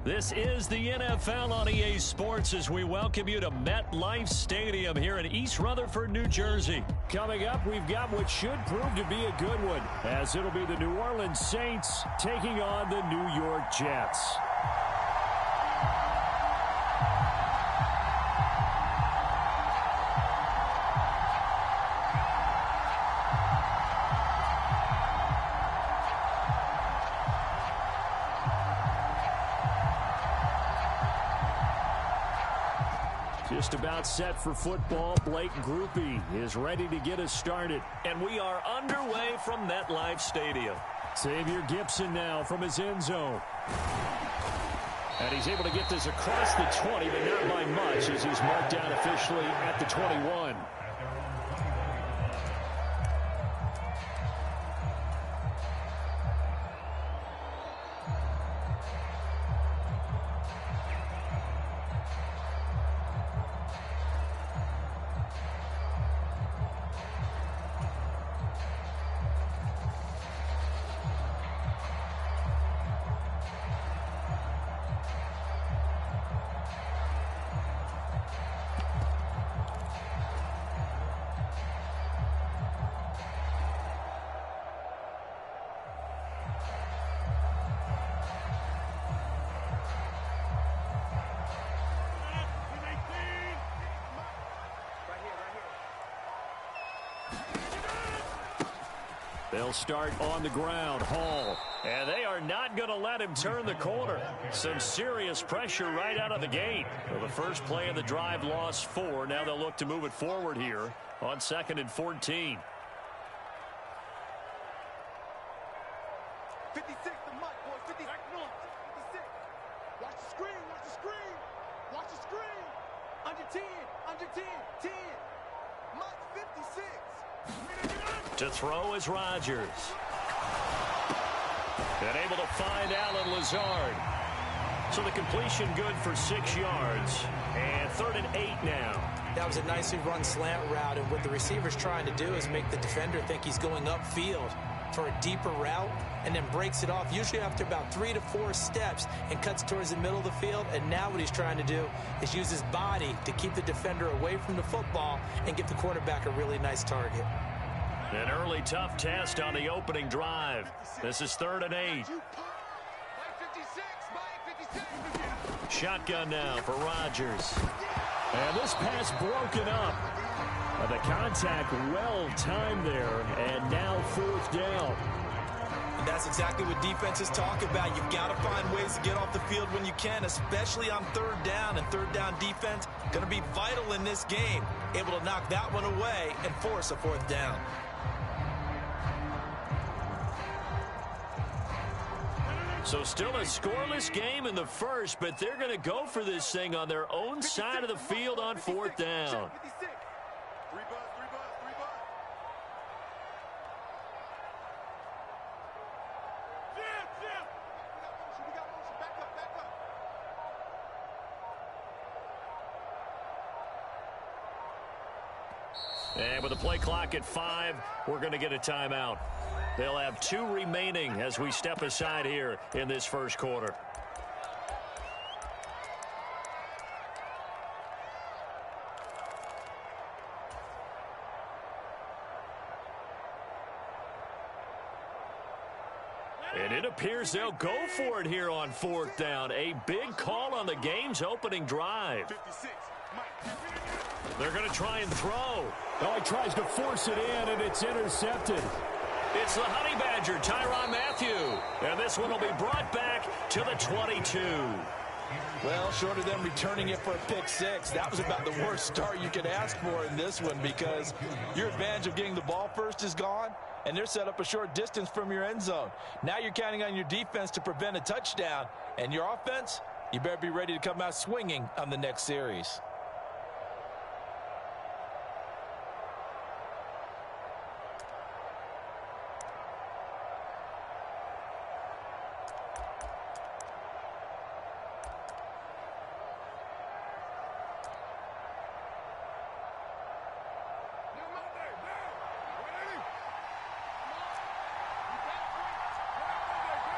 This is the NFL on EA Sports as we welcome you to MetLife Stadium here in East Rutherford, New Jersey. Coming up, we've got what should prove to be a good one, as it'll be the New Orleans Saints taking on the New York Jets. Just about set for football. Blake Groupie is ready to get us started. And we are underway from MetLife Stadium. Xavier Gipson now from his end zone. And he's able to get this across the 20, but not by much as he's marked down officially at the 21. They'll start on the ground. Hall. And they are not going to let him turn the corner. Some serious pressure right out of the gate. Well, the first play of the drive lost 4. Now they'll look to move it forward here on 2nd and 14. 56, the mic, boys. 56. Watch the screen, watch the screen. Watch the screen. Under 10, under 10, 10. Mike, 56. To throw is Rodgers. And able to find Allen Lazard. So the completion good for 6 yards. And 3rd and 8 now. That was a nicely run slant route, and what the receiver's trying to do is make the defender think he's going upfield for a deeper route and then breaks it off, usually after about 3 to 4 steps, and cuts towards the middle of the field. And now what he's trying to do is use his body to keep the defender away from the football and give the quarterback a really nice target. An early tough test on the opening drive. This is 3rd and 8. Shotgun now for Rodgers. And this pass broken up. The contact well timed there, and now 4th down. And that's exactly what defenses talk about. You've got to find ways to get off the field when you can, especially on 3rd down. And 3rd down defense going to be vital in this game. Able to knock that one away and force a 4th down. So still a scoreless game in the first, but they're going to go for this thing on their own side of the field on 4th down. And with the play clock at 5, we're going to get a timeout. They'll have 2 remaining as we step aside here in this first quarter. And it appears they'll go for it here on 4th down. A big call on the game's opening drive. They're going to try and throw. Oh, he tries to force it in, and it's intercepted. It's the Honey Badger, Tyrann Mathieu. And this one will be brought back to the 22. Well, short of them returning it for a pick 6, that was about the worst start you could ask for in this one, because your advantage of getting the ball first is gone, and they're set up a short distance from your end zone. Now you're counting on your defense to prevent a touchdown, and your offense, you better be ready to come out swinging on the next series.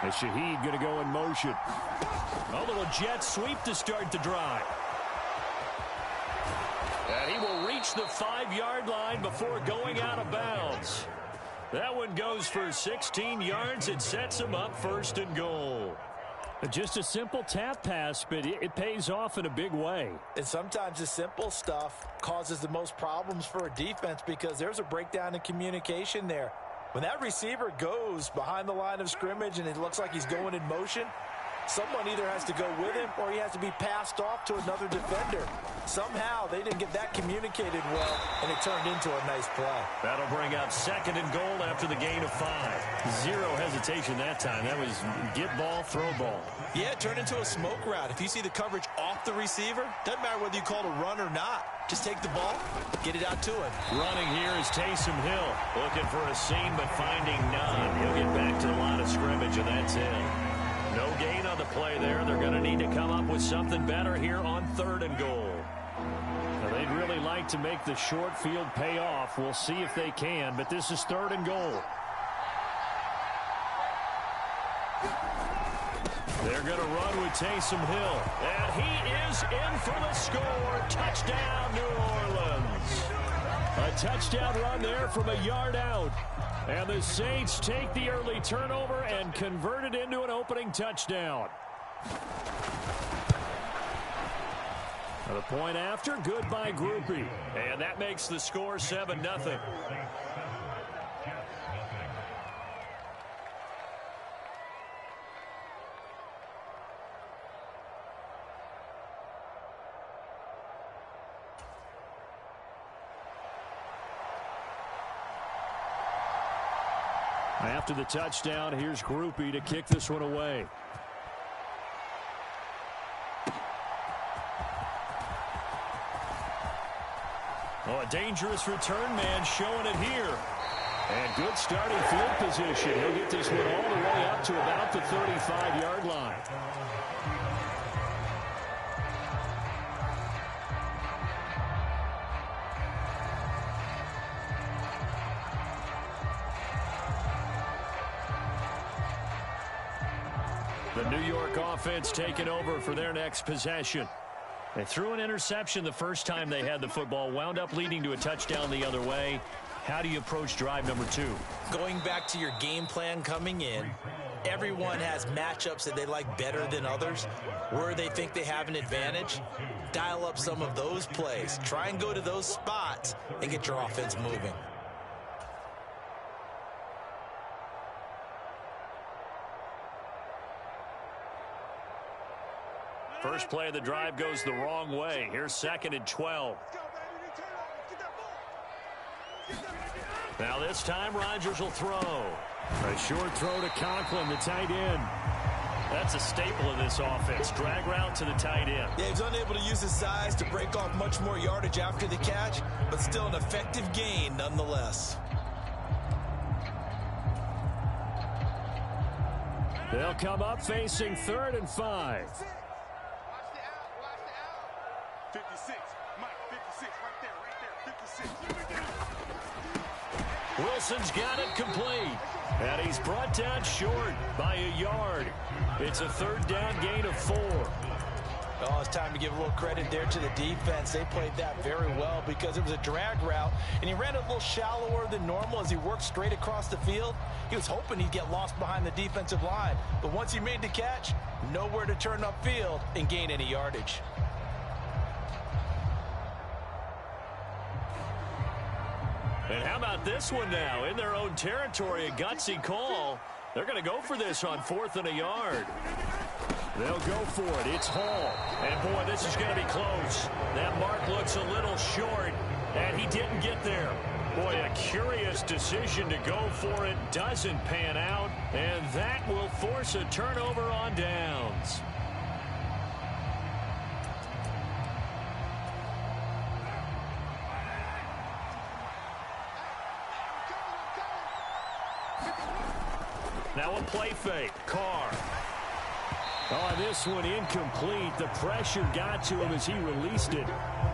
And Shaheed going to go in motion. A little jet sweep to start the drive. And he will reach the 5-yard line before going out of bounds. That one goes for 16 yards. It sets him up 1st and goal. Just a simple tap pass, but it pays off in a big way. And sometimes the simple stuff causes the most problems for a defense because there's a breakdown in communication there. When that receiver goes behind the line of scrimmage and it looks like he's going in motion, someone either has to go with him or he has to be passed off to another defender. Somehow they didn't get that communicated well, and it turned into a nice play. That'll bring up 2nd and goal after the gain of 5. Zero hesitation that time. That was get ball, throw ball. Yeah, it turned into a smoke route. If you see the coverage off the receiver, doesn't matter whether you call it a run or not. Just take the ball, get it out to him. Running here is Taysom Hill. Looking for a seam, but finding none. He'll get back to the line of scrimmage, and that's it. No gain on the play there. They're going to need to come up with something better here on 3rd and goal. Now, they'd really like to make the short field pay off. We'll see if they can, but this is 3rd and goal. They're going to run with Taysom Hill. And he is in for the score. Touchdown, New Orleans. A touchdown run there from a yard out. And the Saints take the early turnover and convert it into an opening touchdown. Now the point after, good by Groupie. And that makes the score 7-0. After the touchdown, here's Groupie to kick this one away. Oh, a dangerous return man showing it here. And good starting field position. He'll get this one all the way up to about the 35-yard line. The New York offense taking over for their next possession. They threw an interception the first time they had the football, wound up leading to a touchdown the other way. How do you approach drive number 2? Going back to your game plan coming in, everyone has matchups that they like better than others, where they think they have an advantage. Dial up some of those plays. Try and go to those spots and get your offense moving. First play of the drive goes the wrong way. Here's 2nd and 12. Now this time Rodgers will throw. A short throw to Conklin, the tight end. That's a staple of this offense. Drag route to the tight end. Yeah, he's unable to use his size to break off much more yardage after the catch, but still an effective gain nonetheless. They'll come up facing 3rd and 5. 56, Mike, 56, right there, 56. Wilson's got it complete. And he's brought down short by a yard. It's a 3rd down gain of 4. Oh, it's time to give a little credit there to the defense. They played that very well because it was a drag route, and he ran a little shallower than normal as he worked straight across the field. He was hoping he'd get lost behind the defensive line, but once he made the catch, nowhere to turn upfield and gain any yardage. And how about this one now? In their own territory, a gutsy call. They're going to go for this on 4th and a yard. They'll go for it. It's Hall. And, boy, this is going to be close. That mark looks a little short, and he didn't get there. Boy, a curious decision to go for it. Doesn't pan out, and that will force a turnover on downs. Now a play fake. Carr. Oh, this one incomplete. The pressure got to him as he released it.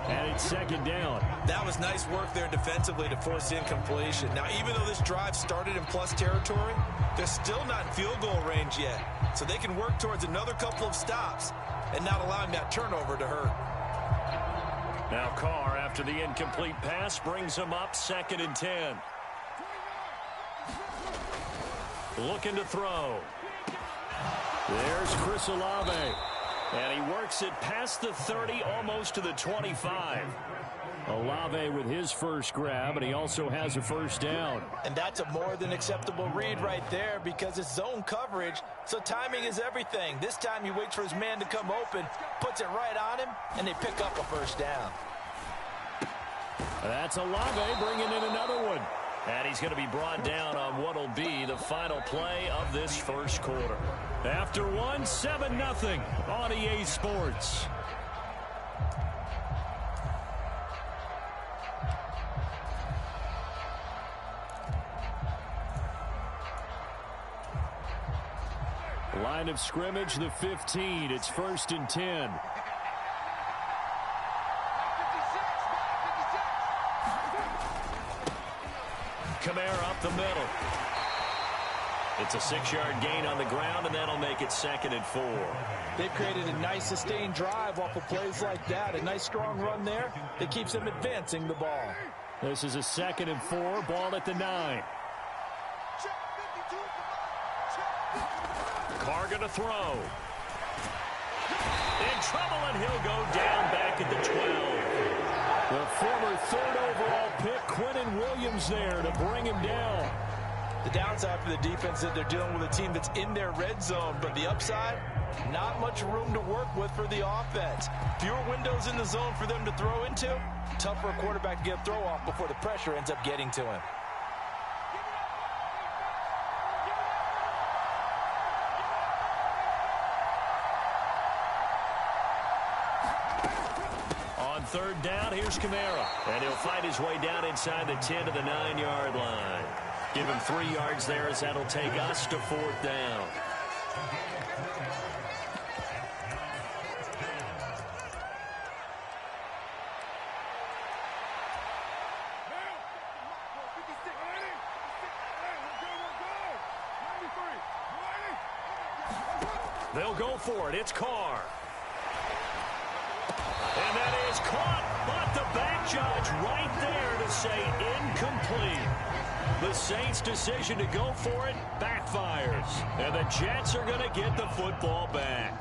And it's second down. That was nice work there defensively to force incompletion. Now, even though this drive started in plus territory, they're still not in field goal range yet. So they can work towards another couple of stops and not allowing that turnover to hurt. Now Carr, after the incomplete pass, brings him up 2nd and 10. Looking to throw. There's Chris Olave. And he works it past the 30, almost to the 25. Olave with his first grab, and he also has a first down. And that's a more than acceptable read right there because it's zone coverage, so timing is everything. This time he waits for his man to come open, puts it right on him, and they pick up a first down. That's Olave bringing in another one. And he's going to be brought down on what will be the final play of this first quarter. After one, 7-0 on EA Sports. Line of scrimmage, the 15. It's 1st and 10. Kamara up the middle. It's a 6-yard gain on the ground, and that'll make it 2nd and 4. They've created a nice sustained drive off of plays like that. A nice strong run there that keeps them advancing the ball. This is a 2nd and 4, ball at the 9. Carr going to throw. In trouble, and he'll go down back at the 12. The former 3rd overall pick, Quentin Williams, there to bring him down. The downside for the defense is that they're dealing with a team that's in their red zone, but the upside, not much room to work with for the offense. Fewer windows in the zone for them to throw into. Tough for a quarterback to get a throw off before the pressure ends up getting to him. On 3rd down, here's Kamara. And he'll fight his way down inside the 10 to the 9-yard line. Give him 3 yards there as that'll take us to 4th down. They'll go for it. It's Carr. And that is caught, but the back judge right there to say incomplete. The Saints' decision to go for it backfires. And the Jets are going to get the football back.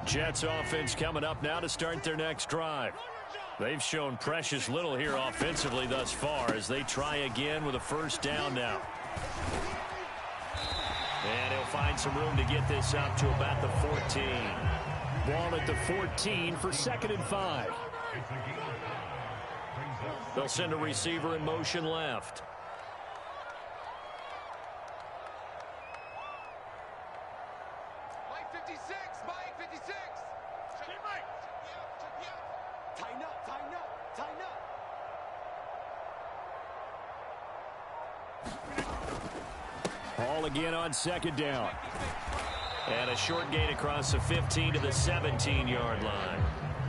Jets offense coming up now to start their next drive. They've shown precious little here offensively thus far as they try again with a first down now. And he'll find some room to get this up to about the 14. Ball at the 14 for 2nd and 5. They'll send a receiver in motion left. Mike 56, Mike 56. Check Mike. Tighten up, tighten up, tighten up. Ball again on 2nd down. And a short gain across the 15 to the 17-yard line.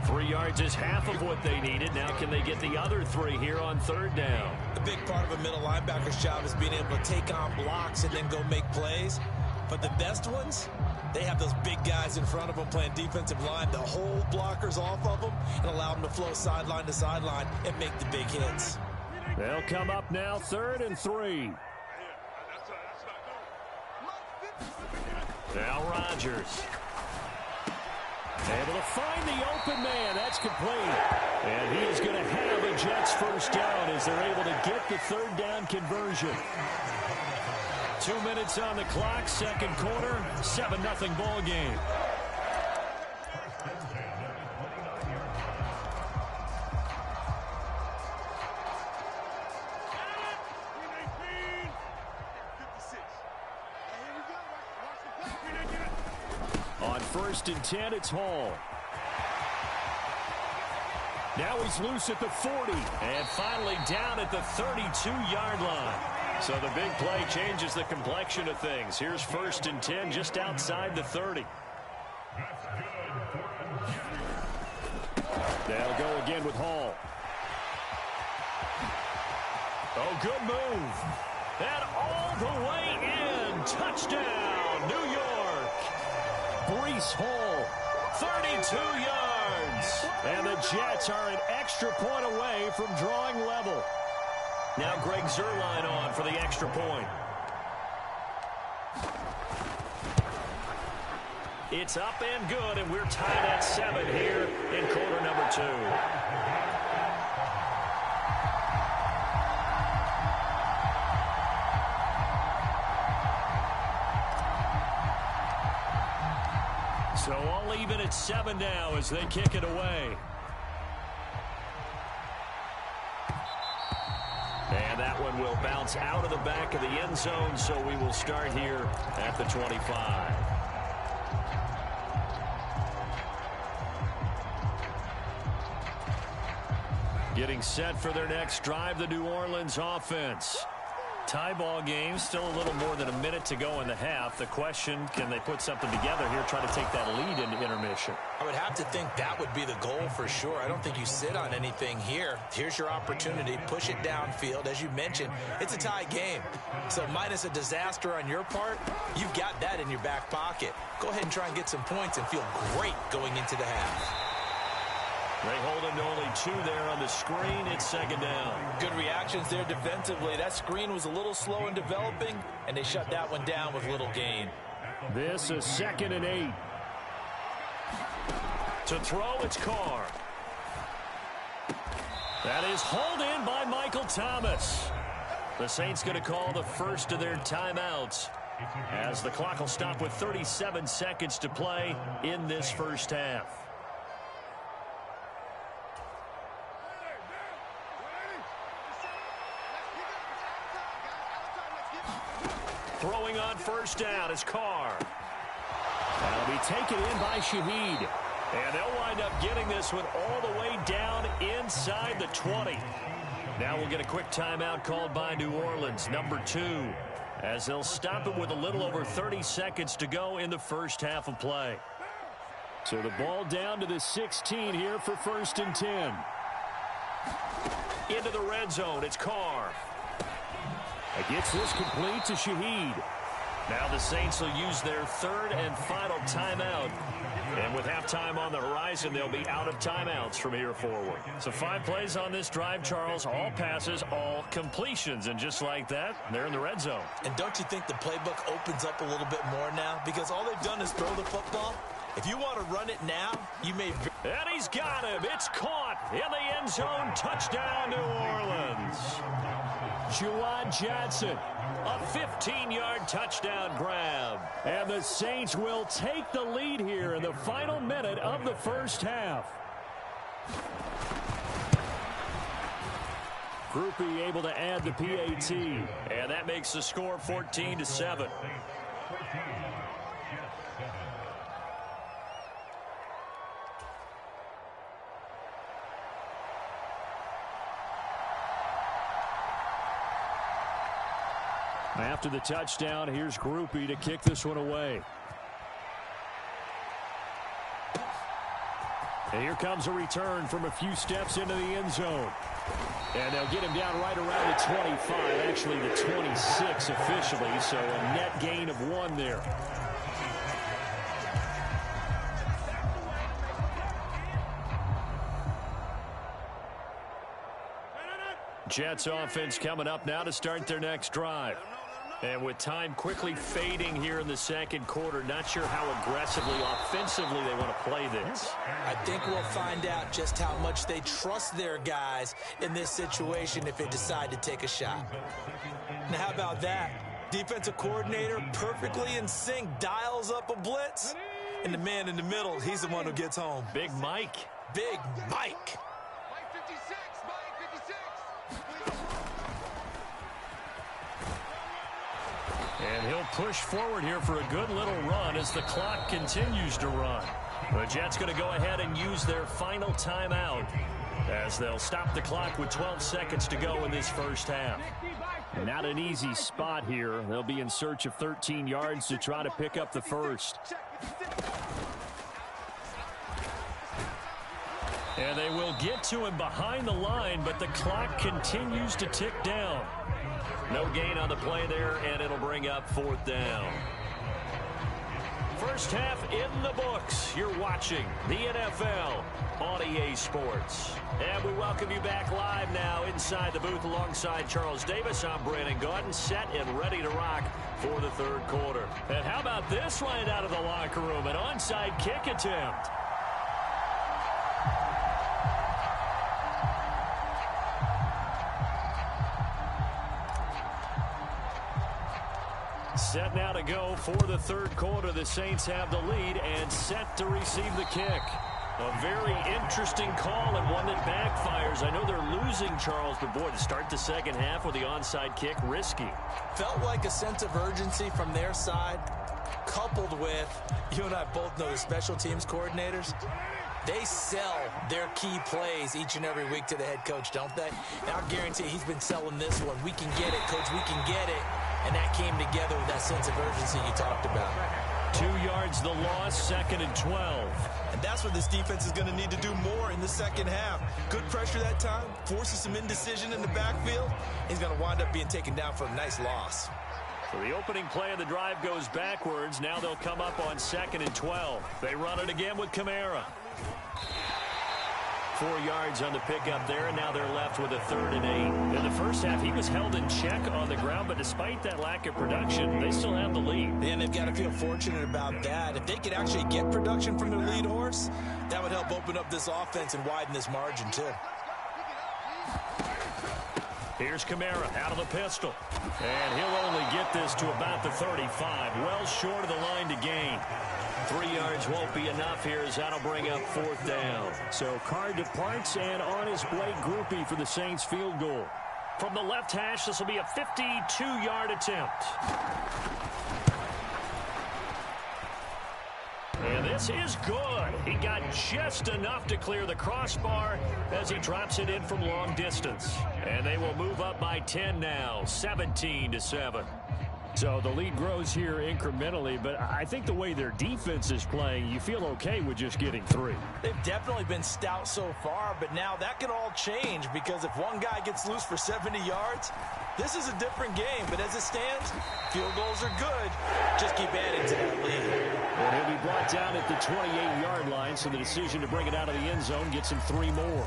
3 yards is half of what they needed. Now can they get the other 3 here on 3rd down? A big part of a middle linebacker's job is being able to take on blocks and then go make plays. But the best ones, they have those big guys in front of them playing defensive line to hold blockers off of them and allow them to flow sideline to sideline and make the big hits. They'll come up now 3rd and 3. Now Rodgers. Able to find the open man. That's complete. And he is going to have a Jets first down as they're able to get the 3rd down conversion. 2 minutes on the clock, 2nd quarter, 7-0 ball game. On 1st and 10, it's Hall. Now he's loose at the 40. And finally down at the 32-yard line. So the big play changes the complexion of things. Here's 1st and 10 just outside the 30. They'll go again with Hall. Oh, good move. And all the way in. Touchdown, New York. Breece Hall, 32 yards. And the Jets are an extra point away from drawing level. Now Greg Zuerlein on for the extra point. It's up and good, and we're tied at 7 here in quarter number 2. So all even at 7 now as they kick it away. And that one will bounce out of the back of the end zone, so we will start here at the 25. Getting set for their next drive, the New Orleans offense. Tie ball game, still a little more than a minute to go in the half. The question, can they put something together here, try to take that lead into intermission? I would have to think that would be the goal for sure. I don't think you sit on anything here. Here's your opportunity. Push it downfield. As you mentioned, it's a tie game. So minus a disaster on your part, you've got that in your back pocket. Go ahead and try and get some points and feel great going into the half. They hold him to only 2 there on the screen. It's 2nd down. Good reactions there defensively. That screen was a little slow in developing, and they shut that one down with little gain. This is 2nd and 8. To throw, it's Carr. That is hauled in by Michael Thomas. The Saints going to call the first of their timeouts as the clock will stop with 37 seconds to play in this first half. Throwing on 1st down is Carr. That'll be taken in by Shaheed. And they'll wind up getting this one all the way down inside the 20. Now we'll get a quick timeout called by New Orleans, number 2, as they'll stop it with a little over 30 seconds to go in the first half of play. So the ball down to the 16 here for 1st and 10. Into the red zone, it's Carr. It gets this complete to Shaheed. Now the Saints will use their 3rd and final timeout. And with halftime on the horizon, they'll be out of timeouts from here forward. So 5 plays on this drive, Charles. All passes, all completions. And just like that, they're in the red zone. And don't you think the playbook opens up a little bit more now? Because all they've done is throw the football. If you want to run it now, you may... And he's got him. It's caught in the end zone. Touchdown, New Orleans. Juwan Johnson, a 15-yard touchdown grab. And the Saints will take the lead here in the final minute of the first half. Groupie able to add the PAT. And that makes the score 14-7. After the touchdown, here's Groupie to kick this one away. And here comes a return from a few steps into the end zone. And they'll get him down right around the 25, actually the 26 officially, so a net gain of 1 there. Jets offense coming up now to start their next drive. And with time quickly fading here in the second quarter, not sure how aggressively, offensively they want to play this. I think we'll find out just how much they trust their guys in this situation if they decide to take a shot. Now, how about that? Defensive coordinator perfectly in sync, dials up a blitz. And the man in the middle, he's the one who gets home. Big Mike. Big Mike. Mike 56, Mike 56. And he'll push forward here for a good little run as the clock continues to run. The Jets going to go ahead and use their final timeout as they'll stop the clock with 12 seconds to go in this first half. Not an easy spot here. They'll be in search of 13 yards to try to pick up the first. And they will get to him behind the line, but the clock continues to tick down. No gain on the play there, and it'll bring up 4th down. First half in the books. You're watching the NFL on EA Sports. And we welcome you back live now inside the booth alongside Charles Davis. I'm Brandon Gaudin, set and ready to rock for the 3rd quarter. And how about this right out of the locker room? An onside kick attempt. Set now to go for the 3rd quarter. The Saints have the lead and set to receive the kick. A very interesting call and one that backfires. I know they're losing, Charles, but boy, to start the 2nd half with the onside kick, risky. Felt like a sense of urgency from their side, coupled with, you and I both know the special teams coordinators. They sell their key plays each and every week to the head coach, don't they? And I guarantee he's been selling this one. We can get it, coach, we can get it. And that came together with that sense of urgency you talked about. 2 yards the loss, 2nd and 12. And that's what this defense is going to need to do more in the 2nd half. Good pressure that time, forces some indecision in the backfield. He's going to wind up being taken down for a nice loss. So the opening play of the drive goes backwards. Now they'll come up on 2nd and 12. They run it again with Kamara. 4 yards on the pickup there, and now they're left with a 3rd and 8. In the first half, he was held in check on the ground, but despite that lack of production, they still have the lead. And they've got to feel fortunate about that. If they could actually get production from their lead horse, that would help open up this offense and widen this margin, too. Here's Kamara out of the pistol. And he'll only get this to about the 35. Well short of the line to gain. 3 yards won't be enough here as that'll bring up 4th down. So Carr departs, and on his Blake Groupie for the Saints field goal. From the left hash, this will be a 52-yard attempt. And this is good. He got just enough to clear the crossbar as he drops it in from long distance. And they will move up by 10 now, 17-7. So the lead grows here incrementally, but I think the way their defense is playing, you feel okay with just getting 3. They've definitely been stout so far, but now that can all change because if one guy gets loose for 70 yards, this is a different game. But as it stands, field goals are good. Just keep adding to that lead. And he'll be brought down at the 28-yard line, so the decision to bring it out of the end zone gets him 3 more.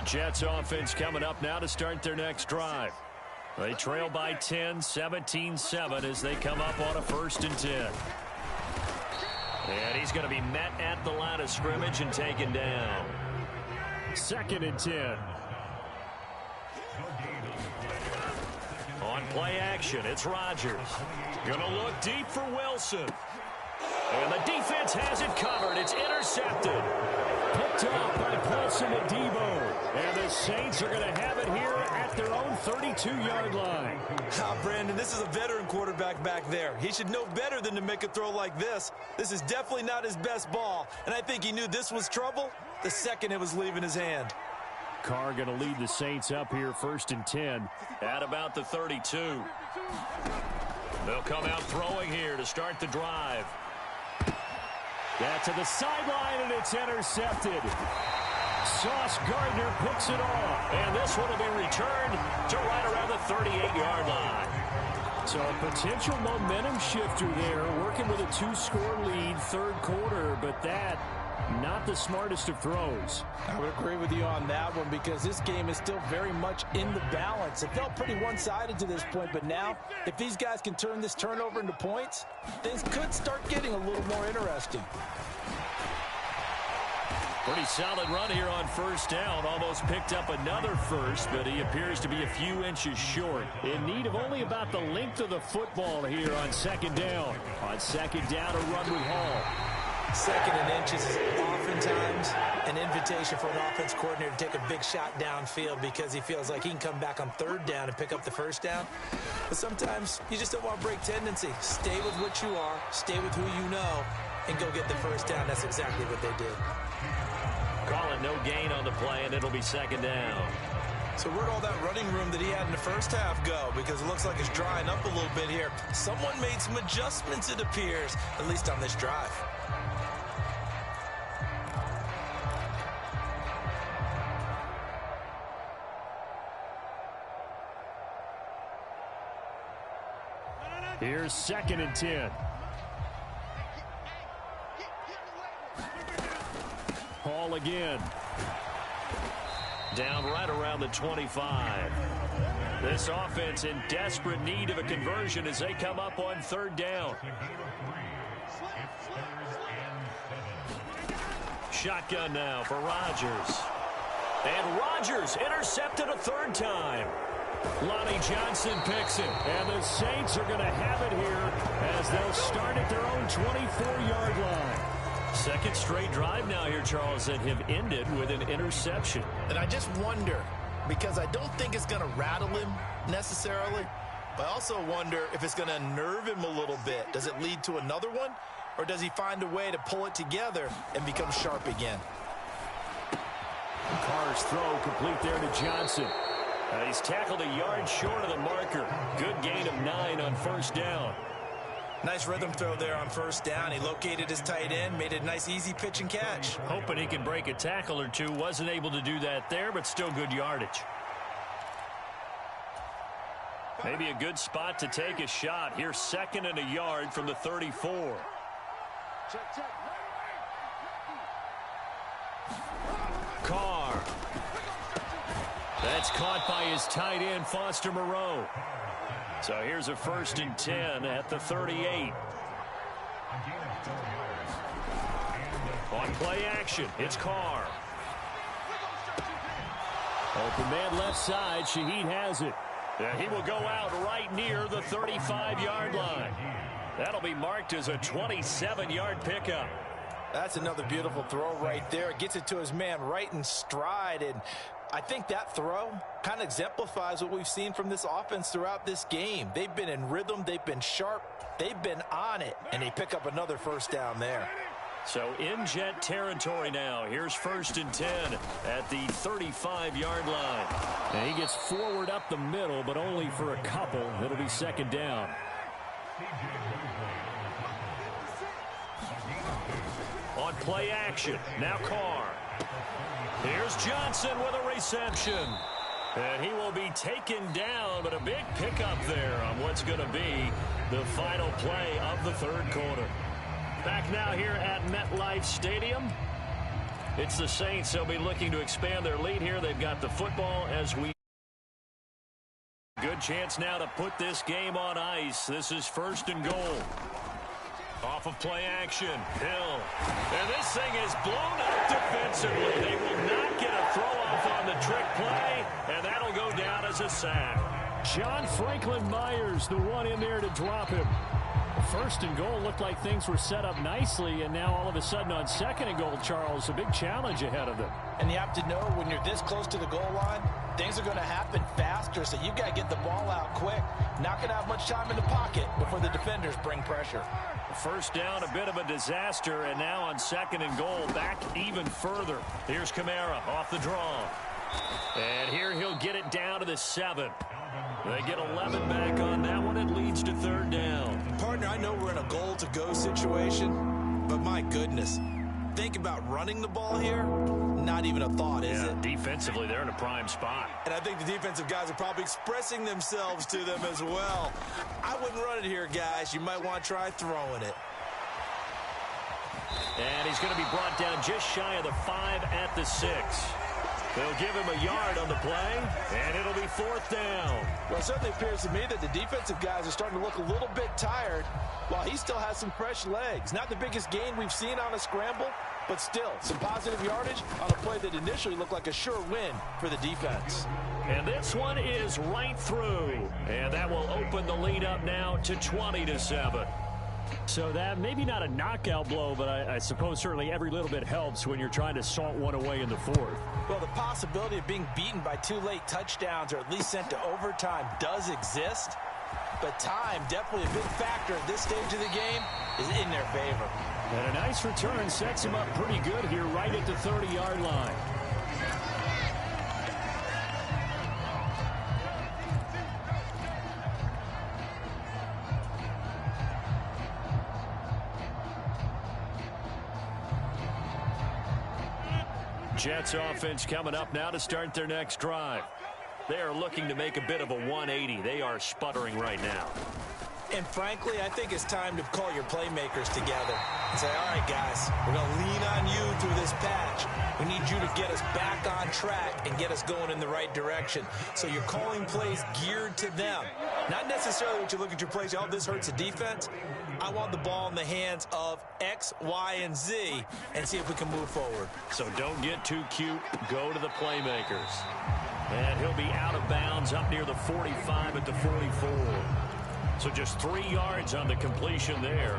Jets offense coming up now to start their next drive. They trail by 10, 17-7 as they come up on a 1st and 10. And he's going to be met at the line of scrimmage and taken down. 2nd and 10. On play action, it's Rodgers. Going to look deep for Wilson. And the defense has it covered. It's intercepted. Picked off by Paulson and Debo. And the Saints are going to have it here at their own 32-yard line. Brandon, this is a veteran quarterback back there. He should know better than to make a throw like this. This is definitely not his best ball. And I think he knew this was trouble the second it was leaving his hand. Carr going to lead the Saints up here 1st and 10 at about the 32. They'll come out throwing here to start the drive. That's to the sideline, and it's intercepted. Sauce Gardner picks it off, and this one will be returned to right around the 38-yard line. So a potential momentum shifter there, working with a 2-score lead, 3rd quarter, but that not the smartest of throws. I would agree with you on that one because this game is still very much in the balance. It felt pretty one-sided to this point, but now if these guys can turn this turnover into points, things could start getting a little more interesting. Pretty solid run here on 1st down. Almost picked up another first, but he appears to be a few inches short. In need of only about the length of the football here on 2nd down. On 2nd down, a run with Hall. 2nd and inches is oftentimes An invitation for an offense coordinator to take a big shot downfield because he feels like he can come back on third down and pick up the first down. But sometimes you just don't want to break tendency. Stay with what you are, stay with who you know, and go get the first down. That's exactly what they did. Call it no gain on the play, and it'll be second down. So where'd all that running room that he had in the first half go? Because it looks like it's drying up a little bit here. Someone made some adjustments, it appears, at least on this drive. Here's 2nd and 10. Hall again. Down right around the 25. This offense in desperate need of a conversion as they come up on third down. Shotgun now for Rodgers. And Rodgers intercepted a third time. Lonnie Johnson picks it, and the Saints are going to have it here as they'll start at their own 24-yard line. Second straight drive now here, Charles, that have ended with an interception. And I just wonder, because I don't think it's going to rattle him necessarily, but I also wonder if it's going to nerve him a little bit. Does it lead to another one, or does he find a way to pull it together and become sharp again? Carr's throw complete there to Johnson. He's tackled a yard short of the marker. Good gain of 9 on first down. Nice rhythm throw there on first down. He located his tight end, made it a nice easy pitch and catch. Hoping he can break a tackle or two. Wasn't able to do that there, but still good yardage. Maybe a good spot to take a shot. Here's 2nd and a yard from the 34. Carr. That's caught by his tight end, Foster Moreau. So here's a 1st and 10 at the 38. On play action, it's Carr. Open man left side. Shaheed has it. And he will go out right near the 35-yard line. That'll be marked as a 27-yard pickup. That's another beautiful throw right there. Gets it to his man right in stride. And I think that throw kind of exemplifies what we've seen from this offense throughout this game. They've been in rhythm. They've been sharp. They've been on it. And they pick up another first down there. So in Jet territory now. Here's 1st and 10 at the 35-yard line. And he gets forward up the middle, but only for a couple. It'll be 2nd down. On play action, now Carr. Here's Johnson with a reception. And he will be taken down, but a big pickup there on what's going to be the final play of the third quarter. Back now here at MetLife Stadium. It's the Saints. They'll be looking to expand their lead here. They've got the football as we... Good chance now to put this game on ice. This is 1st and goal. Off of play action, Hill. And this thing is blown up defensively. They will not get a throw-off on the trick play, and that'll go down as a sack. John Franklin Myers, the one in there to drop him. 1st and goal looked like things were set up nicely, and now all of a sudden on 2nd and goal, Charles, a big challenge ahead of them. And you have to know when you're this close to the goal line, things are going to happen faster, so you've got to get the ball out quick. Not going to have much time in the pocket before the defenders bring pressure. First down, a bit of a disaster, and now on 2nd and goal, back even further. Here's Kamara off the draw. And here he'll get it down to the 7. They get 11 back on that one. It leads to 3rd down. Partner, I know we're in a goal-to-go situation, but my goodness, think about running the ball here. Not even a thought, is it? Defensively, they're in a prime spot. And I think the defensive guys are probably expressing themselves to them as well. I wouldn't run it here, guys. You might want to try throwing it. And he's going to be brought down just shy of the 5 at the 6. They'll give him a yard on the play, and it'll be 4th down. Well, it certainly appears to me that the defensive guys are starting to look a little bit tired while he still has some fresh legs. Not the biggest gain we've seen on a scramble, but still some positive yardage on a play that initially looked like a sure win for the defense. And this one is right through, and that will open the lead up now to 20-7. So that maybe not a knockout blow, but I suppose certainly every little bit helps when you're trying to salt one away in the fourth. Well, the possibility of being beaten by 2 late touchdowns or at least sent to overtime does exist. But time, definitely a big factor at this stage of the game, is in their favor. And a nice return sets him up pretty good here right at the 30-yard line. Jets offense coming up now to start their next drive. They are looking to make a bit of a 180. They are sputtering right now. And frankly, I think it's time to call your playmakers together and say, all right, guys, we're going to lean on you through this patch. We need you to get us back on track and get us going in the right direction. So you're calling plays geared to them. Not necessarily what you look at your plays, oh, this hurts the defense. I want the ball in the hands of X, Y, and Z and see if we can move forward. So don't get too cute. Go to the playmakers. And he'll be out of bounds up near the 45 at the 44. So just 3 yards on the completion there.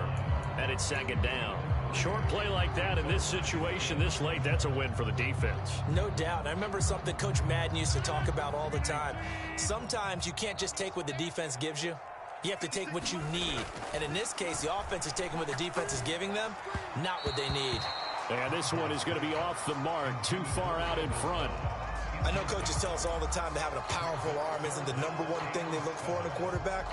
And it's second down. Short play like that in this situation this late, that's a win for the defense. No doubt. I remember something Coach Madden used to talk about all the time. Sometimes you can't just take what the defense gives you. You have to take what you need. And in this case, the offense is taking what the defense is giving them, not what they need. And this one is going to be off the mark, too far out in front. I know coaches tell us all the time that having a powerful arm isn't the #1 thing they look for in a quarterback.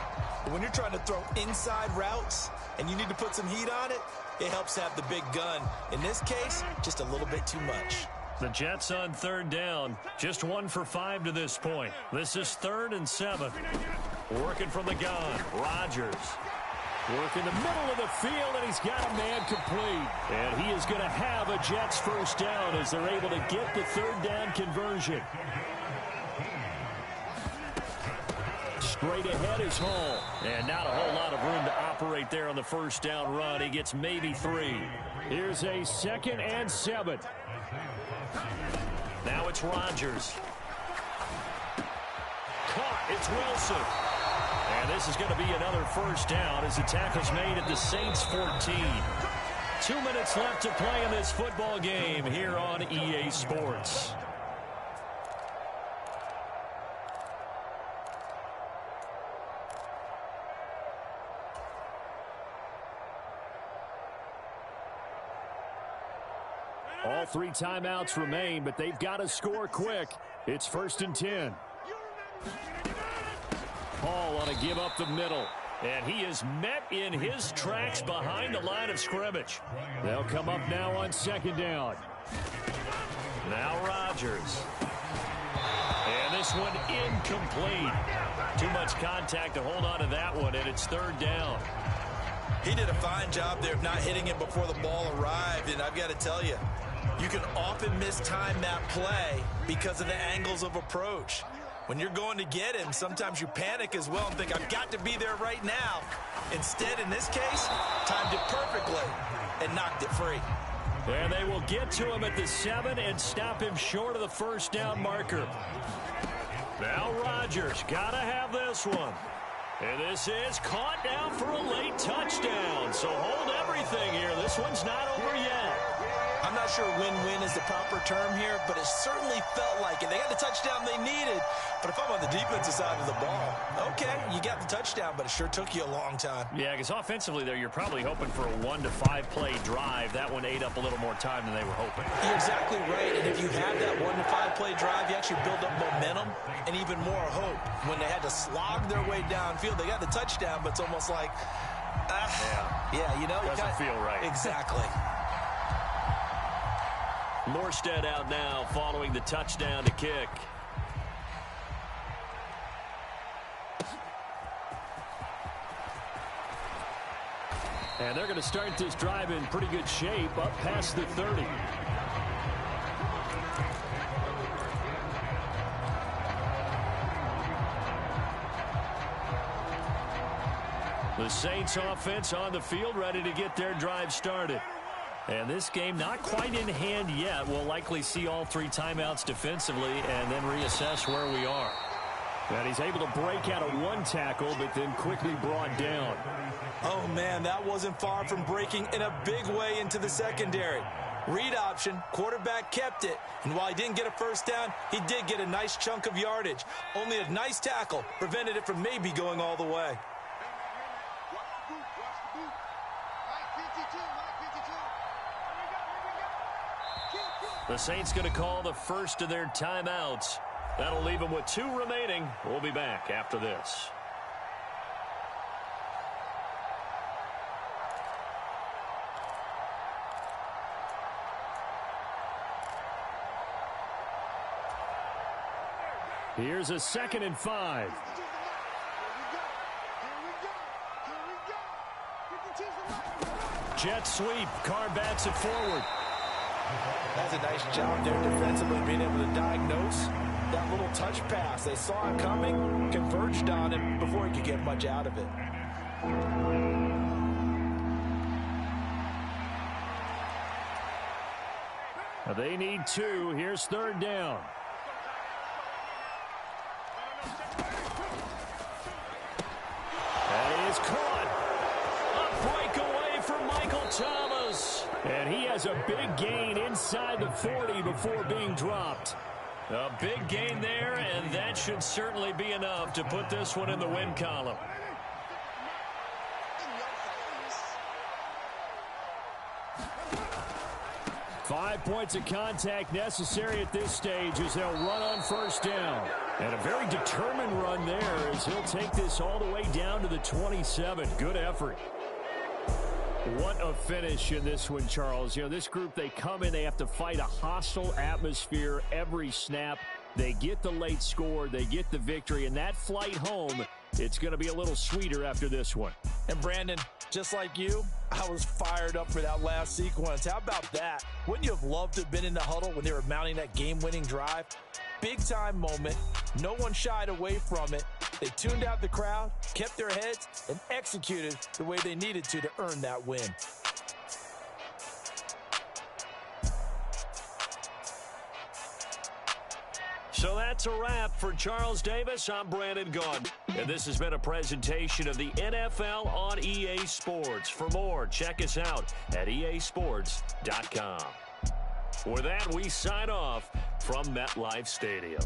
But when you're trying to throw inside routes and you need to put some heat on it, it helps have the big gun. In this case, just a little bit too much. The Jets on third down, just 1 for 5 to this point. This is 3rd and 7. Working from the gun, Rodgers. Working the middle of the field, and he's got a man complete. And he is going to have a Jets first down as they're able to get the 3rd down conversion. Straight ahead is Hall. And not a whole lot of room to operate there on the first down run. He gets maybe 3. Here's a 2nd and 7. Now it's Rodgers. Caught. It's Wilson. And this is going to be another first down as the tackle's made at the Saints 14. 2 minutes left to play in this football game here on EA Sports. All 3 timeouts remain, but they've got to score quick. It's 1st and 10. Hall on a give up the middle. And he is met in his tracks behind the line of scrimmage. They'll come up now on 2nd down. Now Rodgers. And this one incomplete. Too much contact to hold on to that one, and it's 3rd down. He did a fine job there of not hitting him before the ball arrived, and I've got to tell you, you can often mistime that play because of the angles of approach. When you're going to get him, sometimes you panic as well and think, I've got to be there right now. Instead, in this case, timed it perfectly and knocked it free. And they will get to him at the 7 and stop him short of the first down marker. Now Rodgers, got to have this one. And this is caught down for a late touchdown. So hold everything here. This one's not over yet. I'm not sure win-win is the proper term here, but it certainly felt like it. They got the touchdown they needed, but if I'm on the defensive side of the ball, okay, you got the touchdown, but it sure took you a long time. Yeah, because offensively there, you're probably hoping for a 1 to 5 play drive. That one ate up a little more time than they were hoping. You're exactly right, and if you have that 1 to 5 play drive, you actually build up momentum and even more hope. When they had to slog their way downfield, they got the touchdown, but it's almost like, yeah, you know. Doesn't feel right. Exactly. Morstead out now following the touchdown to kick. And they're going to start this drive in pretty good shape up past the 30. The Saints offense on the field ready to get their drive started. And this game not quite in hand yet. We'll likely see all 3 timeouts defensively and then reassess where we are. And he's able to break out of one tackle, but then quickly brought down. Oh, man, that wasn't far from breaking in a big way into the secondary. Read option, quarterback kept it, and while he didn't get a first down, he did get a nice chunk of yardage. Only a nice tackle prevented it from maybe going all the way. The Saints going to call the first of their timeouts. That'll leave them with 2 remaining. We'll be back after this. Here's a 2nd and 5. Jet sweep. Carr bats it forward. That's a nice job there defensively, being able to diagnose that little touch pass. They saw it coming, converged on him before he could get much out of it. They need 2. Here's 3rd down. That is caught. A breakaway for Michael Thomas. And he has a big gain inside the 40 before being dropped. A big gain there, and that should certainly be enough to put this one in the win column. Five points of contact necessary at this stage as they'll run on first down. And a very determined run there as he'll take this all the way down to the 27. Good effort. What a finish in this one, Charles. You know, this group, they come in, they have to fight a hostile atmosphere every snap. They get the late score, they get the victory, and that flight home, it's going to be a little sweeter after this one. And Brandon, just like you, I was fired up for that last sequence. How about that? Wouldn't you have loved to have been in the huddle when they were mounting that game-winning drive? Big-time moment. No one shied away from it. They tuned out the crowd, kept their heads, and executed the way they needed to earn that win. So that's a wrap for Charles Davis. I'm Brandon Gaudin. And this has been a presentation of the NFL on EA Sports. For more, check us out at easports.com. With that, we sign off from MetLife Stadium.